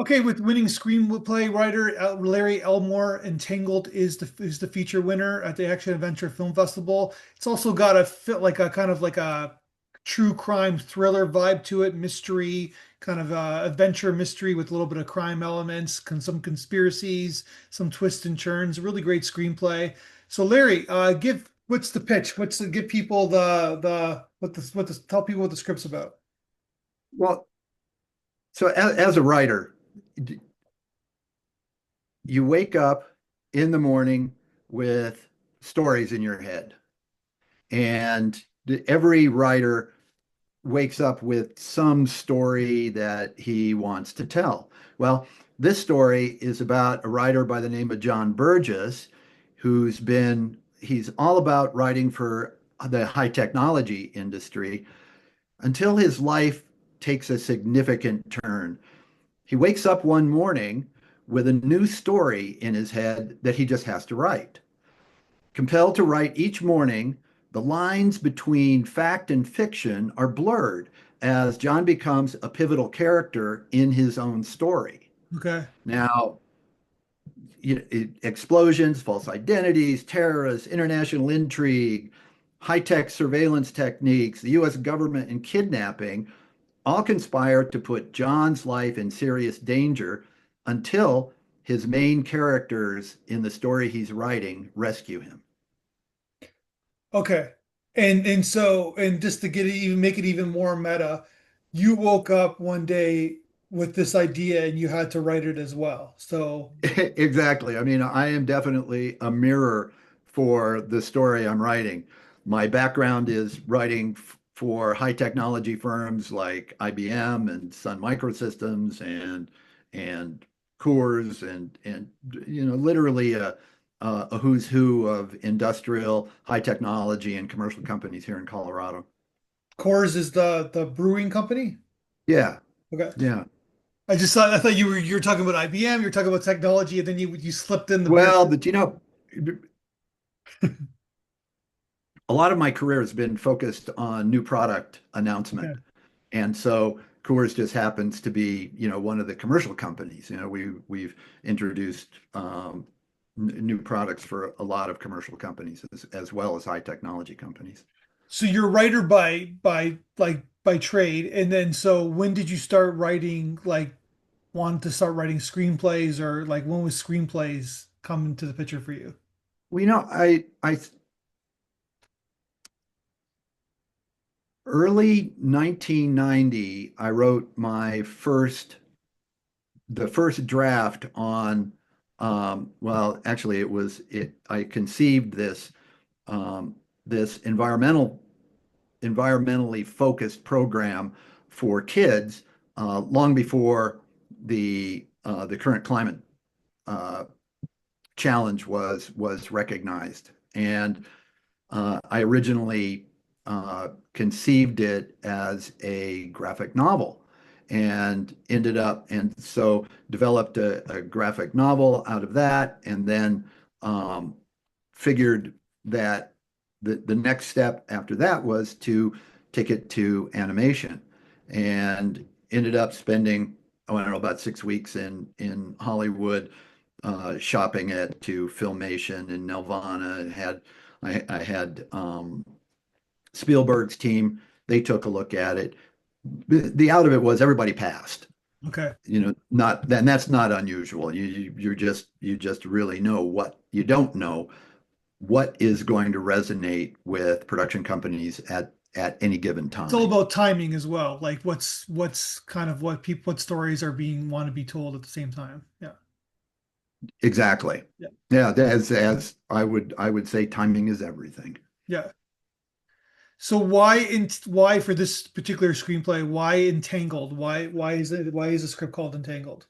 Okay, with winning screenplay writer Larry Elmore, Entangled is the feature winner at the Action Adventure Film Festival. It's also got a fit like a kind of like a true crime thriller vibe to it, mystery, kind of adventure mystery with a little bit of crime elements, some conspiracies, some twists and turns. Really great screenplay. So Larry, give what's the pitch? What's the give people the tell people what the script's about? Well, so as a writer, you wake up in the morning with stories in your head, and every writer wakes up with some story that he wants to tell. Well, this story is about a writer by the name of John Burgess, he's all about writing for the high technology industry until his life takes a significant turn. He wakes up one morning with a new story in his head that he just has to write. Compelled to write each morning, the lines between fact and fiction are blurred as John becomes a pivotal character in his own story. Okay. Now, explosions, false identities, terrorists, international intrigue, high-tech surveillance techniques, the US government, and kidnapping all conspire to put John's life in serious danger until his main characters in the story he's writing rescue him. Okay. And just to get it even make it even more meta, you woke up one day with this idea and you had to write it as well. So, Exactly. I mean, I am definitely a mirror for the story I'm writing. My background is writing for high technology firms like IBM and Sun Microsystems and Coors and literally a who's who of industrial high technology and commercial companies here in Colorado. Coors is the brewing company? Yeah, Okay. yeah. I thought you were talking about IBM, you were talking about technology, and then you slipped in the beer. Well, but a lot of my career has been focused on new product Okay. announcement. And so Coors just happens to be, one of the commercial companies. We've introduced new products for a lot of commercial companies as well as high technology companies. So you're a writer by trade, and then so when did you start writing wanted to start writing screenplays or like when was screenplays come into the picture for you? Well, I early 1990, I wrote the first draft on, well, actually I conceived this environmentally focused program for kids long before the current climate uh, challenge was recognized. And I originally conceived it as a graphic novel and so developed a graphic novel out of that, and then um, figured that the next step after that was to take it to animation, and ended up spending, oh, I don't know, about 6 weeks in Hollywood, shopping it to Filmation and Nelvana, and I had Spielberg's team. They took a look at it. The out of it was everybody passed. Okay. Not then that's not unusual. You just really know what you don't know what is going to resonate with production companies at any given It's all time. about timing as well. Like what's kind of what stories are being want to be told at the same time. Yeah. Exactly. Yeah. Yeah, as I would say timing is everything. Yeah. So why for this particular screenplay, why Entangled? Why is the script called Entangled?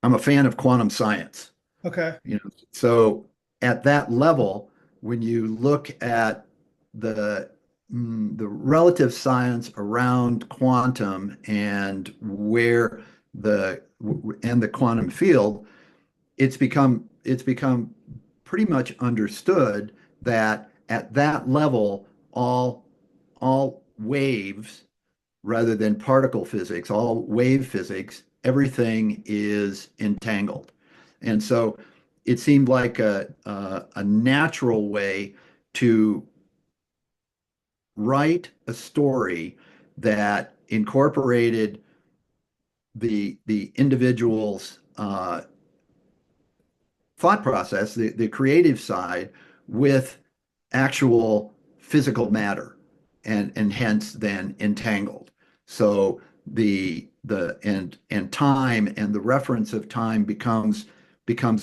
I'm a fan of quantum science. Okay. So at that level, when you look at the the relative science around quantum and where the quantum field, it's become pretty much understood that at that level, all waves rather than particle physics, all wave physics, everything is entangled. And so it seemed like a natural way to write a story that incorporated the individual's thought process, the creative side, with actual physical matter, and hence then entangled. So and time and the reference of time becomes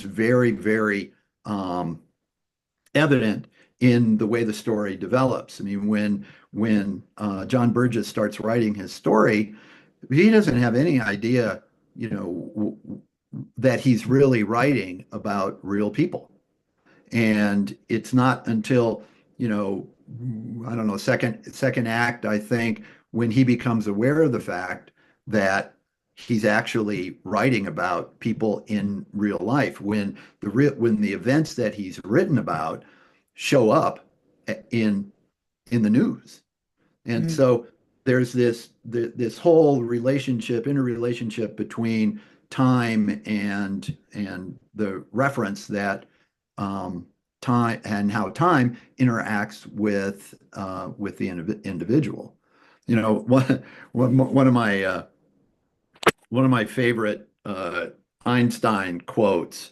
very, very evident in the way the story develops. I mean, when John Burgess starts writing his story, he doesn't have any idea, you know, that he's really writing about real people. And it's not until, you know, I don't know, second act, I think, when he becomes aware of the fact that he's actually writing about people in real life, when the events that he's written about show up in the news. And Mm. so there's this whole relationship, interrelationship between time and the reference that time and how time interacts with the individual. You know, one of my favorite Einstein quotes.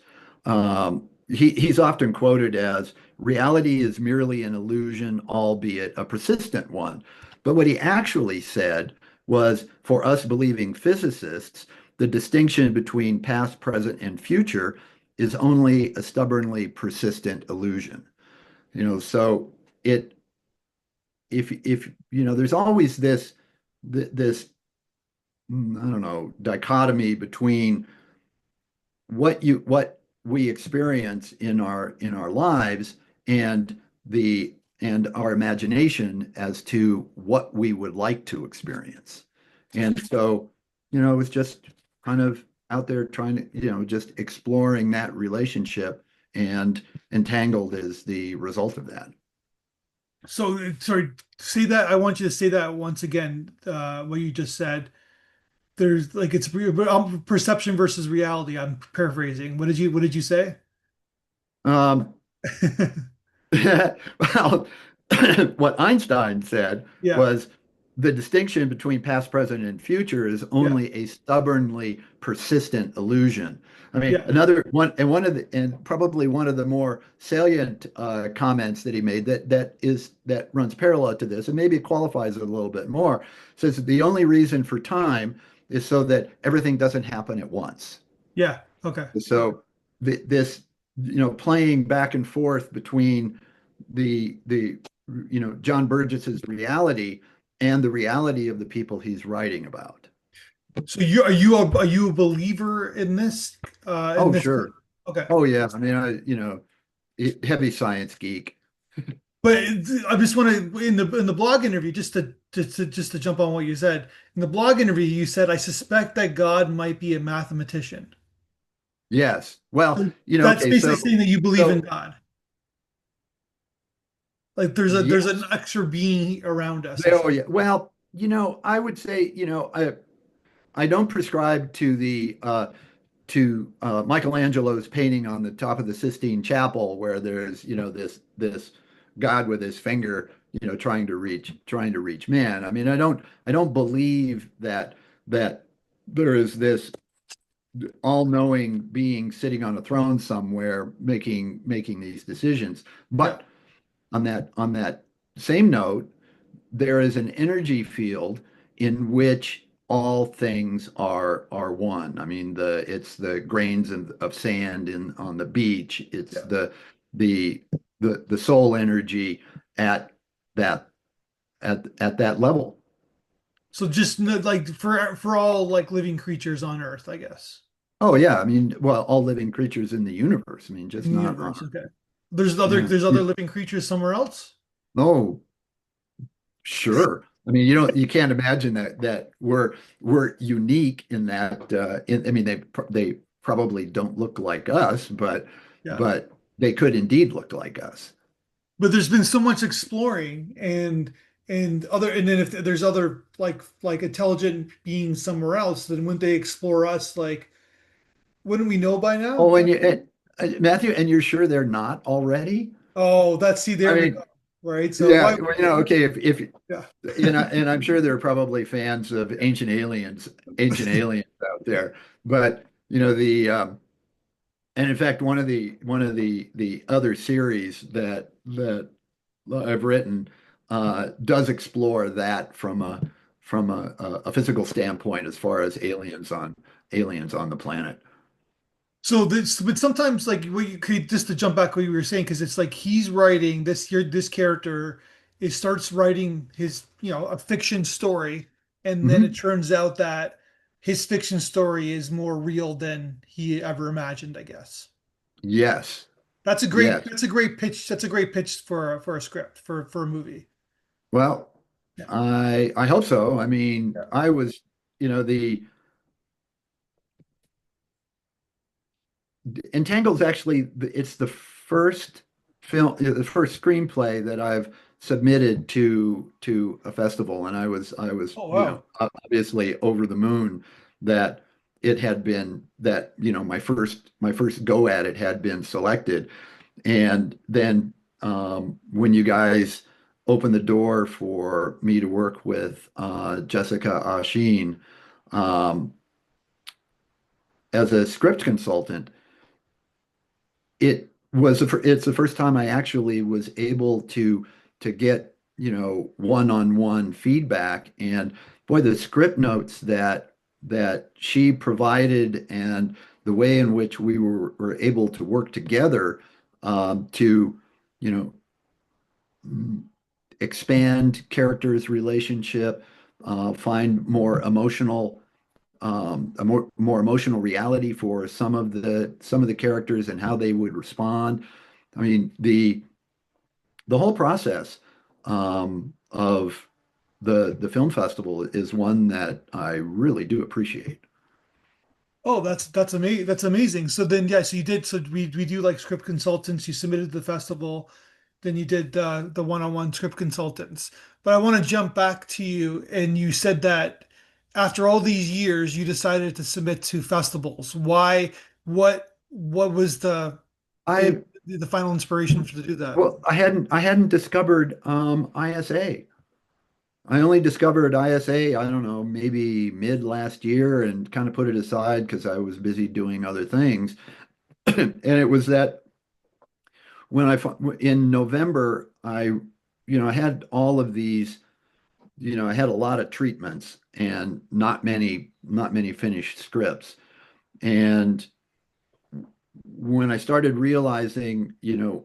He's often quoted as, "Reality is merely an illusion, albeit a persistent one." But what he actually said was, for us believing physicists, the distinction between past, present, and future is only a stubbornly persistent illusion. You know, so it if you know, there's always this I don't know, dichotomy between what we experience in our lives and the and our imagination as to what we would like to experience. And so, you know, it's just kind of out there trying to, you know, just exploring that relationship, and Entangled is the result of that. So, sorry, say that. I want you to say that once again, what you just said. There's like perception versus reality. I'm paraphrasing. What did you say? Um, well, what Einstein said Yeah, was, the distinction between past, present, and future is yeah, only a stubbornly persistent illusion. I mean, yeah, another one, and probably one of the more salient comments that he made that runs parallel to this, and maybe it qualifies it a little bit more, says that the only reason for time is so that everything doesn't happen at once. yeah. Okay. So this, you know, playing back and forth between the you know, John Burgess's reality and the reality of the people he's writing about. So are you a believer in this? In Oh, this? sure. Okay. Oh, yeah. I mean, you know, heavy science geek. But I just want to in the blog interview just to jump on what you said in the blog interview you said I suspect that God might be a mathematician. Yes. Well, So you know, that's okay, basically saying that you believe in so God. Like there's an yes. extra being around us. Oh, yeah. Well, you know, I would say, you know, I don't prescribe to the Michelangelo's painting on the top of the Sistine Chapel, where there's, you know, this God with his finger, you know, trying to reach man. I mean, I don't believe that there is this all-knowing being sitting on a throne somewhere making these decisions. Yeah. But on that same note, there is an energy field in which all things are one. I mean, it's the grains of sand in on the beach. It's Yeah. the the soul energy at that at that level. So just like for all like living creatures on Earth, I guess. Oh, yeah. I mean, well, all living creatures in the universe. I mean, just In the not universe. our, Okay. yeah. There's other living creatures somewhere else? Oh, sure. I mean, you can't imagine that we're unique in that. I mean, they probably don't look like us, Yeah. but they could indeed look like us. But there's been so much exploring and And then if there's other like intelligent beings somewhere else, then wouldn't they explore us? Like, wouldn't we know by now? Oh, Matthew, and you're sure they're not already? Oh, that's see, I there we go. mean, Right. So yeah, why? well, okay, if Yeah. and I'm sure there are probably fans of ancient aliens out there, but and in fact, one of the other series that I've written does explore that from a physical standpoint as far as aliens on the planet. So this, but sometimes like what you could just to jump back what you were saying, because it's like he's writing this here, this character is starts writing his, a fiction story, and then it Mhm. turns out that his fiction story is more real than he ever imagined, I guess. Yes, That's a great yes. that's a great pitch. That's a great pitch for a script for a movie. Well, Yeah. I hope so. I mean, Yeah. I was, the Entangled is actually it's the first screenplay that I've submitted to a festival, and I was Oh wow. obviously over the moon that it had been that my first go at it had been selected, and then when you guys opened the door for me to work with Jessica Ashin um, as a script consultant. It's the first time I actually was able to get, one-on-one feedback. And boy, the script notes that she provided and the way in which we were able to work together to, you know, expand characters' relationship, find more emotional reality for some of the characters and how they would respond. I mean, the whole process of the film festival is one that I really do appreciate. Oh, that's amazing. That's amazing. So then, yeah, so you did. So we do like script consultants. You submitted to the festival, then you did the one-on-one script consultants. But I want to jump back to you, and you said that after all these years, you decided to submit to festivals. Why? What was the I the final inspiration to do that? Well, I hadn't discovered ISA. I only discovered ISA, I don't know, maybe mid last year and kind of put it aside because I was busy doing other things. And it was that when in November, I had all of these, I had a lot of treatments and not many finished scripts. And when I started realizing,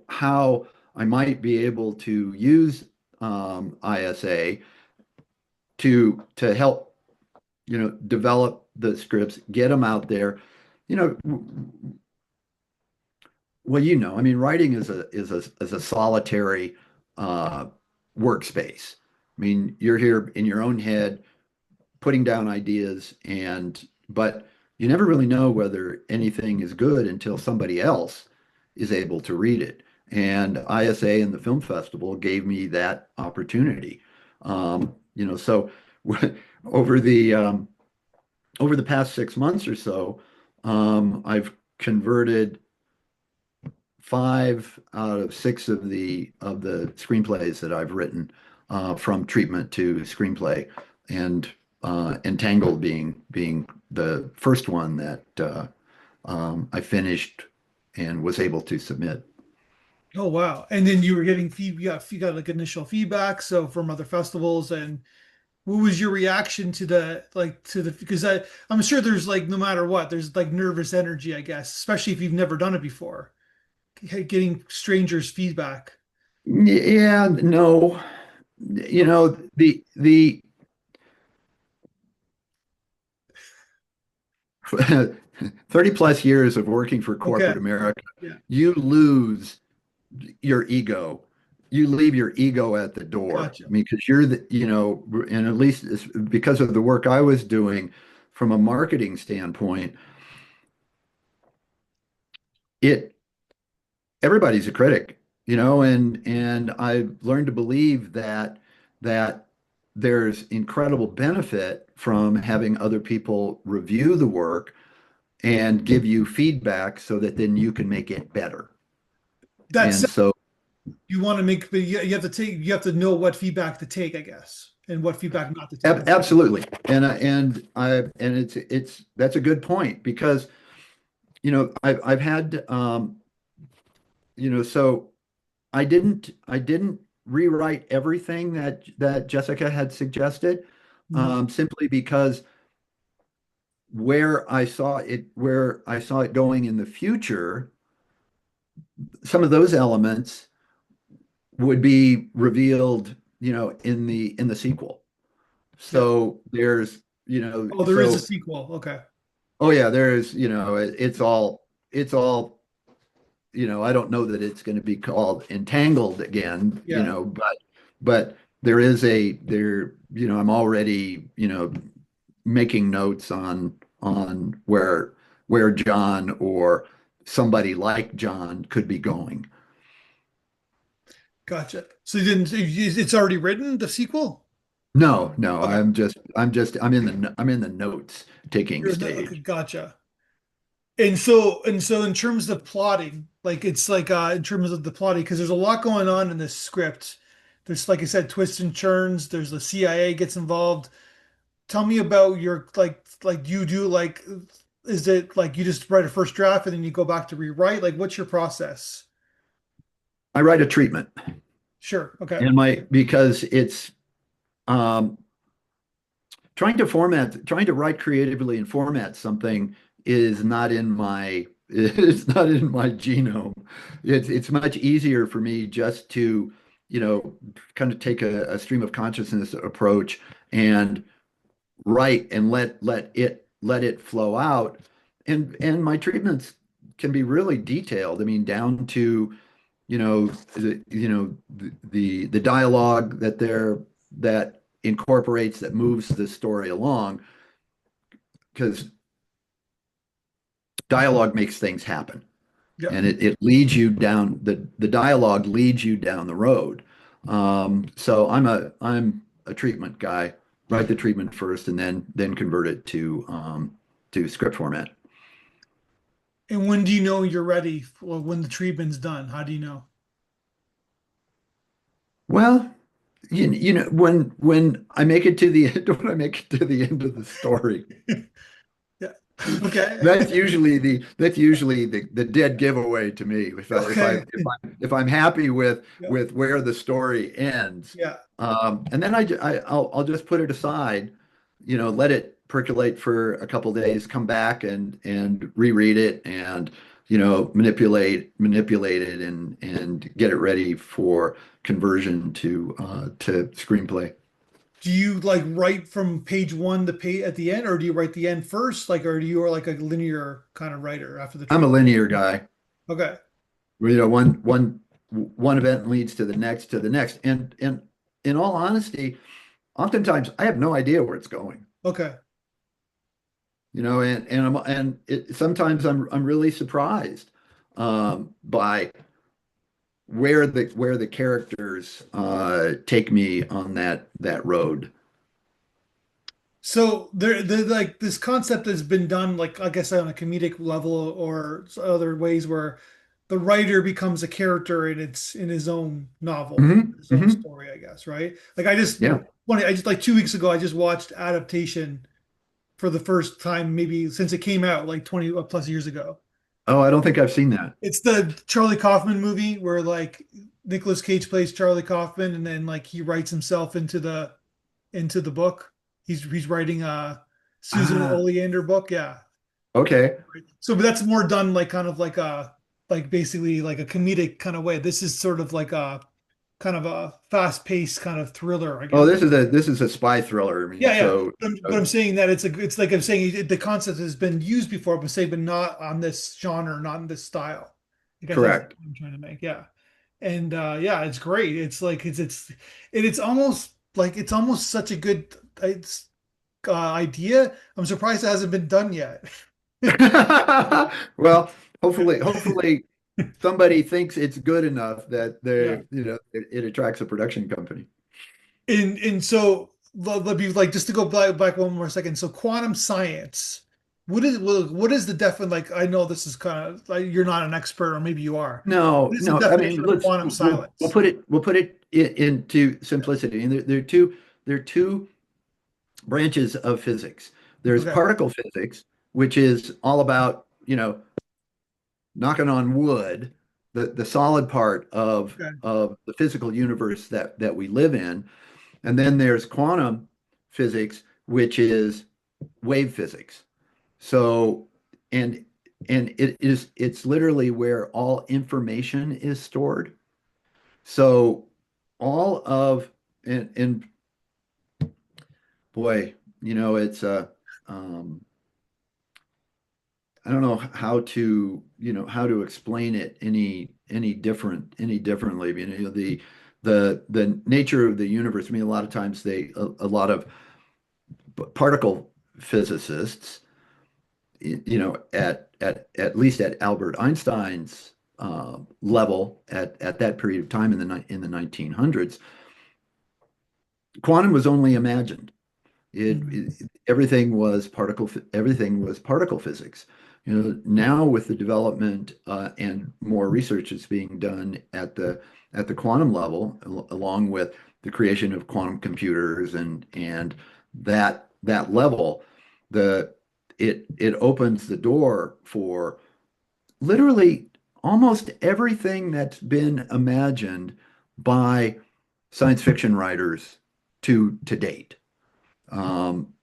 how I might be able to use ISA to help, develop the scripts, get them out there, you know, well, I mean, writing is a solitary uh, workspace. I mean, you're here in your own head, putting down ideas, but you never really know whether anything is good until somebody else is able to read it. And ISA and the film festival gave me that opportunity. So over the over the past 6 months or so, I've converted 5 out of 6 of the screenplays that I've written from treatment to screenplay, and Entangled being the first one that I finished and was able to submit. Oh wow! And then you were getting you got like initial feedback, so from other festivals, and what was your reaction to the because I'm sure there's like no matter what there's like nervous energy, I guess, especially if you've never done it before, getting strangers feedback. Yeah, no, the 30 plus years of working for Okay. corporate America, Yeah. you lose your ego. You leave your ego at the door. Gotcha. I mean, because and at least because of the work I was doing from a marketing standpoint, it everybody's a critic, and I've learned to believe that that there's incredible benefit from having other people review the work and give you feedback so that then you can make it better. That's And so you want to make, but you have to take, you have to know what feedback to take, I guess, and what feedback not to take. absolutely. And it's that's a good point because I've had so I didn't rewrite everything that Jessica had suggested, Mhm. simply because where I saw it going in the future, some of those elements would be revealed, in the sequel. Yeah. So Oh, there is a so sequel. Okay. oh yeah, it's all I don't know that it's going to be called Entangled again, Yeah. but I'm already, making notes on where John or somebody like John could be going. Gotcha. So you didn't, it's already written, the sequel? No, no, Okay. I'm in the notes taking Okay, stage. gotcha. And so in terms of plotting, like it's like in terms of the plotting, because there's a lot going on in this script. There's, like I said, twists and turns. There's the CIA gets involved. Tell me about your like you do like is it like you just write a first draft and then you go back to rewrite? Like what's your process? I write a treatment Sure. Okay. and my because it's um trying to write creatively and format something is not in my it's not in my genome. It's much easier for me just to, you know, kind of take a stream of consciousness approach and write and let it flow out. And my treatments can be really detailed. I mean, down to, the dialogue that incorporates, that moves the story along, because dialogue makes things happen, Yeah. and it leads you down the dialogue leads you down the road. So I'm a treatment guy. Write the treatment first, and then convert it to script format. And when do you know you're ready? Well, when the treatment's done, how do you know? Well, when I make it to the end, when I make it to the end of the story, Yeah. Okay. that's usually the dead giveaway to me. Okay. If I'm happy with Yeah. where the story ends, Yeah. and then I'll just put it aside, let it percolate for a couple days, come back and reread it, and manipulate it, and get it ready for conversion to screenplay. Do you like write from page one to page at the end, or do you write the end first? Like, or do you are like a linear kind of writer after the I'm a treatment? linear guy. Okay. Where, one event leads to the next, and in all honesty, oftentimes I have no idea where it's going. Okay. Sometimes I'm really surprised, by where the characters take me on that road. So there like this concept has been done like I guess on a comedic level or other ways where the writer becomes a character and it's in his own novel, Hmm. his own Hmm. story, I guess, right? Like I just Yeah. funny, I just like 2 weeks ago I just watched Adaptation for the first time maybe since it came out like 20 plus years ago. Oh, I don't think I've seen that. It's the Charlie Kaufman movie where like Nicolas Cage plays Charlie Kaufman and then like he writes himself into the book. He's writing a Susan Ah, Oleander book. Yeah. okay. So but that's more done like kind of like a like basically like a comedic kind of way. This is sort of like a kind of a fast-paced kind of thriller, I Oh, guess. this is a spy thriller. I mean, Yeah, yeah. so But I'm saying that it's like I'm saying the concept has been used before, but not on this genre, not in this style. I guess that's the correct. point I'm trying to make. Yeah. And yeah, it's great. It's like and it's almost like it's almost such a good it's idea. I'm surprised it hasn't been done yet. Well, hopefully somebody thinks it's good enough that Yeah. it attracts a production company. And so let me like just to go back one more second. So quantum science, what is the definition? Like I know this is kind of like you're not an expert, or maybe you are. No, What is the no. I mean, definition of let's quantum we'll silence? put it into simplicity. And there are two branches of physics. There's Okay. particle physics, which is all about, knocking on wood, the solid part Okay. of the physical universe that we live in. And then there's quantum physics, which is wave physics. So, and it's literally where all information is stored. So all of and boy, it's um I don't know how to, how to explain it any differently. The nature of the universe. I mean, a lot of times a lot of particle physicists, at least at Albert Einstein's level at that period of time in the 1900s, quantum was only imagined. Mhm. Everything was particle physics. Now with the development and more research is being done at the quantum level, along with the creation of quantum computers and that level, the it opens the door for literally almost everything that's been imagined by science fiction writers to date. Um,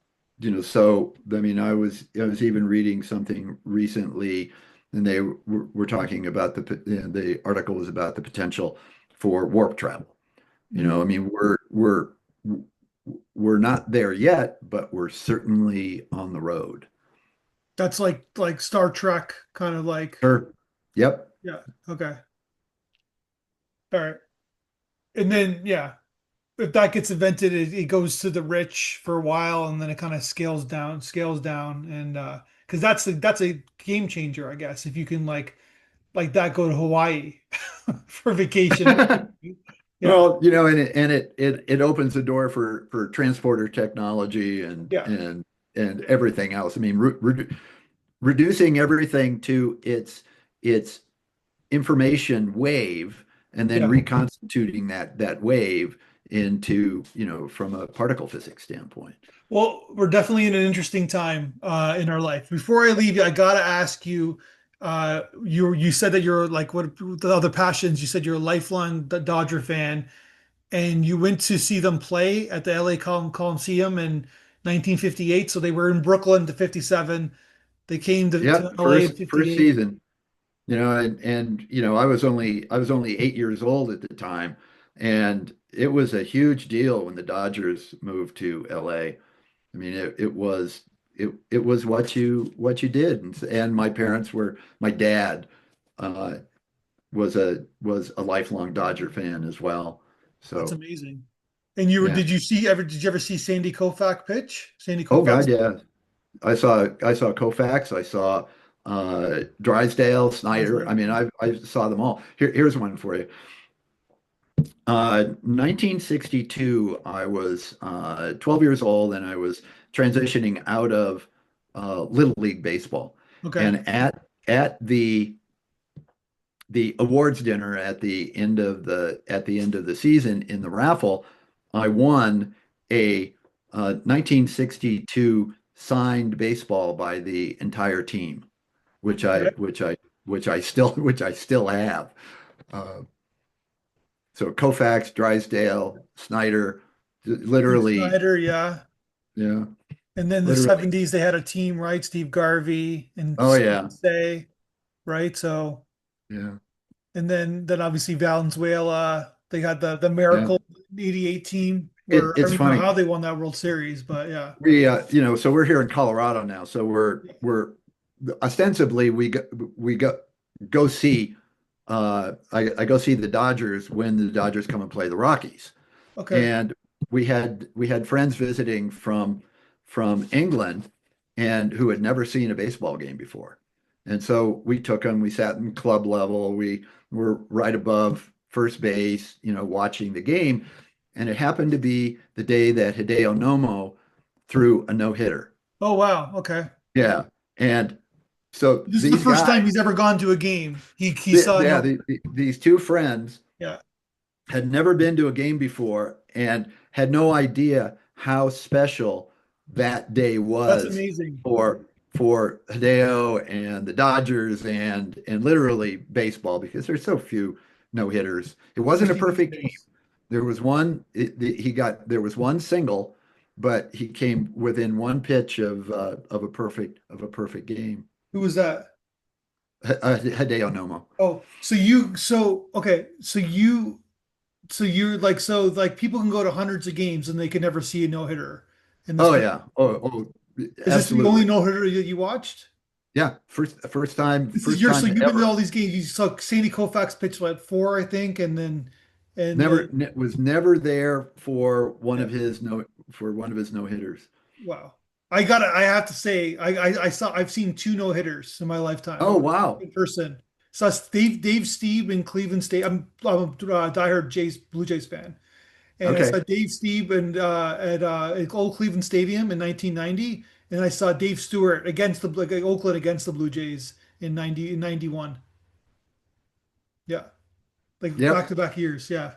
so I mean, I was even reading something recently, and they were talking about the article was about the potential for warp travel. I Mhm. mean, we're not there yet, but we're certainly on the road. That's like Star Trek, kind of like Sure. Yep. yeah. Okay. All right. And then yeah, if that gets invented, it goes to the rich for a while, and then it kind of scales down, and because that's a game changer, I guess. If you can like that, go to Hawaii for vacation. Yeah, Well, and it opens the door for transporter technology yeah, and everything else. I mean, reducing everything to its information wave and then yeah. reconstituting that wave into, from a particle physics standpoint. Well, we're definitely in an interesting time in our life. Before I leave you, I gotta ask you. You said that you're like what the other passions. You said you're a lifelong Dodger fan, and you went to see them play at the LA Coliseum in 1958. So they were in Brooklyn to 57. They came to Yep, LA in first 58. season, and I was only 8 years old at the time, and it was a huge deal when the Dodgers moved to LA. I mean, it was what you did, and my dad uh, was a lifelong Dodger fan as well. That's So amazing. And you were, yeah. did you ever see Sandy Koufax pitch? Sandy Oh Koufax? God, yeah. I saw Koufax. I saw Drysdale, Snyder. I mean, I saw them all. Here's one for you. 1962, I was 12 years old, and I was transitioning out of Little League baseball. Okay. And at the awards dinner at the end of the season in the raffle, I won a 1962 signed baseball by the entire team, which I Okay. which I which I still have. Uh, so Koufax, Drysdale, Snyder, Steve literally, Snyder, yeah. yeah, And then the literally, 70s, they had a team, right? Steve Garvey and oh yeah, Say, right? So, yeah, and then obviously Valenzuela, they got the yeah. Miracle 88 team It, where I it's don't even know funny. how they won that World Series, but yeah. So we're here in Colorado now. So we're ostensibly we go see I go see the Dodgers when the Dodgers come and play the Rockies. Okay. And we had friends visiting from England and who had never seen a baseball game before. And so we took them, we sat in club level, we were right above first base, watching the game. And it happened to be the day that Hideo Nomo threw a no-hitter. Oh wow. Okay. Yeah. And so This is the these first time guys, he's ever gone to a game. He saw yeah, no. these two friends Yeah, had never been to a game before and had no idea how special that day that's was amazing. for Hideo and the Dodgers and literally baseball because there's so few no-hitters. It wasn't a Especially these perfect game. days. There was one there was one single, but he came within one pitch of a perfect game. Who was that? Hideo Nomo. Oh, so okay, so you're like people can go to hundreds of games and they can never see a no hitter in this Oh country. yeah. Oh, Is this the only absolutely. no hitter that you watched? Yeah, This is first your so time you've been to ever. all these games. You saw Sandy Koufax pitch what four, I think, and then Was never there yeah. for one of his no hitters. Wow. I have to say, I've seen two no hitters in my lifetime Oh wow. in person. So Dave Stieb in Cleveland State. I'm a diehard Blue Jays fan, and I saw Okay. Dave Stieb at Old Cleveland Stadium in 1990, and I saw Dave Stewart against the like Oakland against the Blue Jays in 91. Yeah, like back Yep. to back years. Yeah,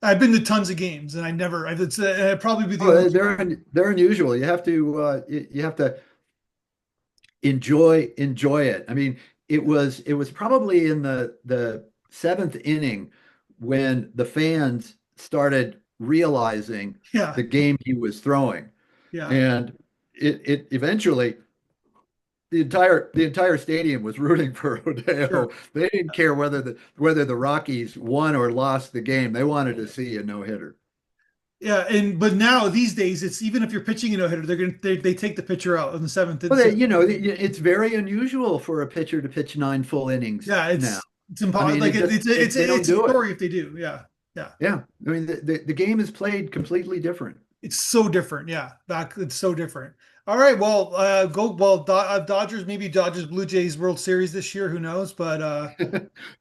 I've been to tons of games, and I never. It'd probably be the only Oh, time. they're unusual. You have to enjoy it. I mean, it was probably in the seventh inning when the fans started realizing Yeah, the game he was throwing. yeah, And it eventually the entire stadium was rooting for sure. Rodeo. They didn't care whether the Rockies won or lost the game. They wanted to see a no-hitter. Yeah, and but now these days, it's even if you're pitching a no hitter, they take the pitcher out in the seventh and Well, sixth. it's very unusual for a pitcher to pitch nine full innings Yeah, now. it's I impossible. mean, Like they don't it's a do it. story if they do. Yeah, yeah. Yeah. I mean, the game is played completely different. It's so different. Yeah, back it's so different. All right, well, Dodgers, maybe Dodgers Blue Jays World Series this year. Who knows? But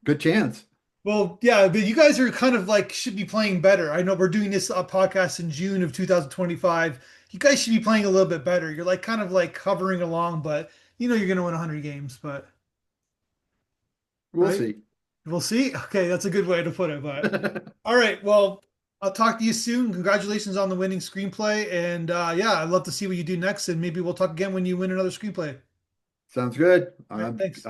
Good chance. well, yeah, but you guys are kind of like should be playing better. I know we're doing this podcast in June of 2025. You guys should be playing a little bit better. You're like kind of like hovering along, but you know you're going to win 100 games, but We'll right? see. We'll see. Okay, that's a good way to put it. But all right, well, I'll talk to you soon. Congratulations on the winning screenplay, and yeah, I'd love to see what you do next, and maybe we'll talk again when you win another screenplay. Sounds good. All right, thanks.